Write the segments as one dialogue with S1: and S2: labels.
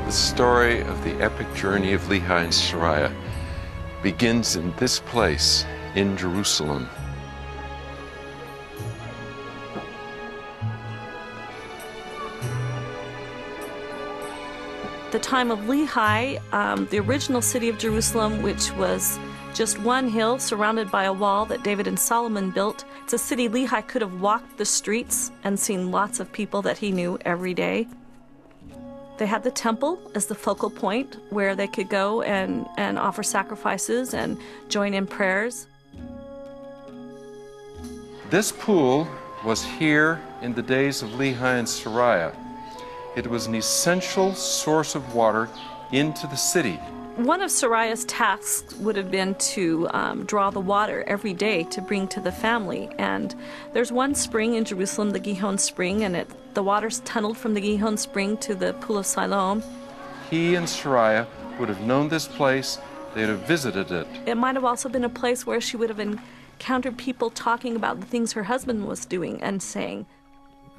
S1: The story of the epic journey of Lehi and Sariah begins in this place, in Jerusalem.
S2: The time of Lehi, the original city of Jerusalem, which was just one hill surrounded by a wall that David and Solomon built. It's a city Lehi could have walked the streets and seen lots of people that he knew every day. They had the temple as the focal point where they could go and offer sacrifices and join in prayers.
S1: This pool was here in the days of Lehi and Sariah. It was an essential source of water into the city.
S2: One of Sariah's tasks would have been to draw the water every day to bring to the family. And there's one spring in Jerusalem, the Gihon Spring, and the water's tunneled from the Gihon Spring to the Pool of Siloam.
S1: He and Sariah would have known this place. They'd have visited it.
S2: It might have also been a place where she would have encountered people talking about the things her husband was doing and saying.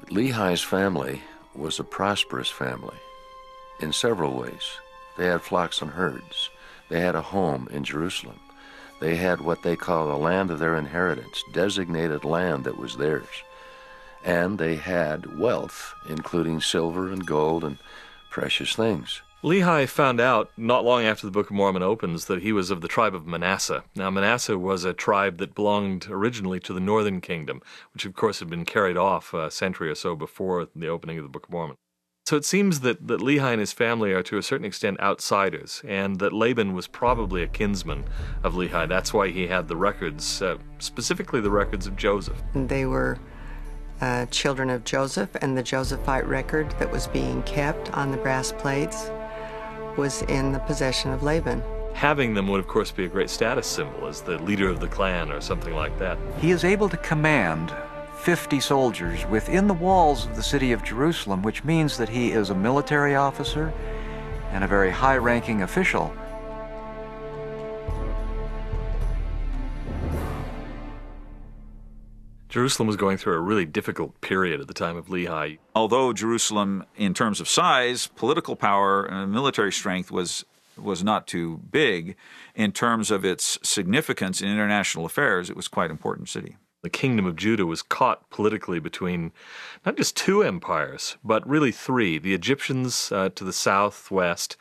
S3: Lehi's family was a prosperous family in several ways. They had flocks and herds. They had a home in Jerusalem. They had what they call the land of their inheritance, designated land that was theirs. And they had wealth, including silver and gold and precious things.
S4: Lehi found out not long after the Book of Mormon opens that he was of the tribe of Manasseh. Now, Manasseh was a tribe that belonged originally to the northern kingdom, which of course had been carried off a century or so before the opening of the Book of Mormon. So it seems that Lehi and his family are to a certain extent outsiders, and that Laban was probably a kinsman of Lehi. That's why he had the records, specifically the records of Joseph.
S5: They were children of Joseph, and the Josephite record that was being kept on the brass plates was in the possession of Laban.
S4: Having them would, of course, be a great status symbol as the leader of the clan or something like that.
S6: He is able to command 50 soldiers within the walls of the city of Jerusalem, which means that he is a military officer and a very high-ranking official.
S4: Jerusalem was going through a really difficult period at the time of Lehi.
S7: Although Jerusalem, in terms of size, political power, and military strength was not too big, in terms of its significance in international affairs, it was quite an important city.
S4: The kingdom of Judah was caught politically between not just two empires, but really three. The Egyptians to the southwest,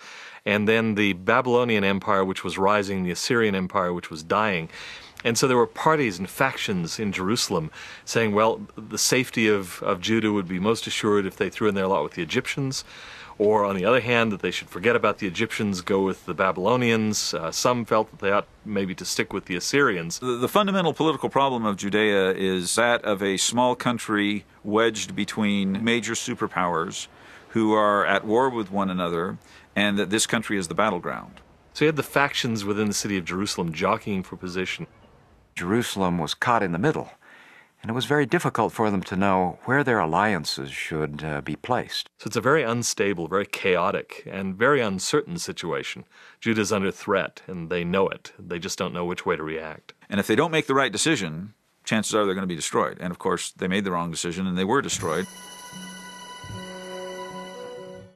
S4: and then the Babylonian Empire, which was rising, the Assyrian Empire, which was dying. And so there were parties and factions in Jerusalem saying, well, the safety of Judah would be most assured if they threw in their lot with the Egyptians, or on the other hand, that they should forget about the Egyptians, go with the Babylonians. Some felt that they ought maybe to stick with the Assyrians.
S7: The fundamental political problem of Judea is that of a small country wedged between major superpowers who are at war with one another, and that this country is the battleground.
S4: So you had the factions within the city of Jerusalem jockeying for position.
S6: Jerusalem was caught in the middle, and it was very difficult for them to know where their alliances should be placed.
S4: So it's a very unstable, very chaotic, and very uncertain situation. Judah's under threat, and they know it. They just don't know which way to react.
S7: And if they don't make the right decision, chances are they're going to be destroyed. And of course, they made the wrong decision, and they were destroyed.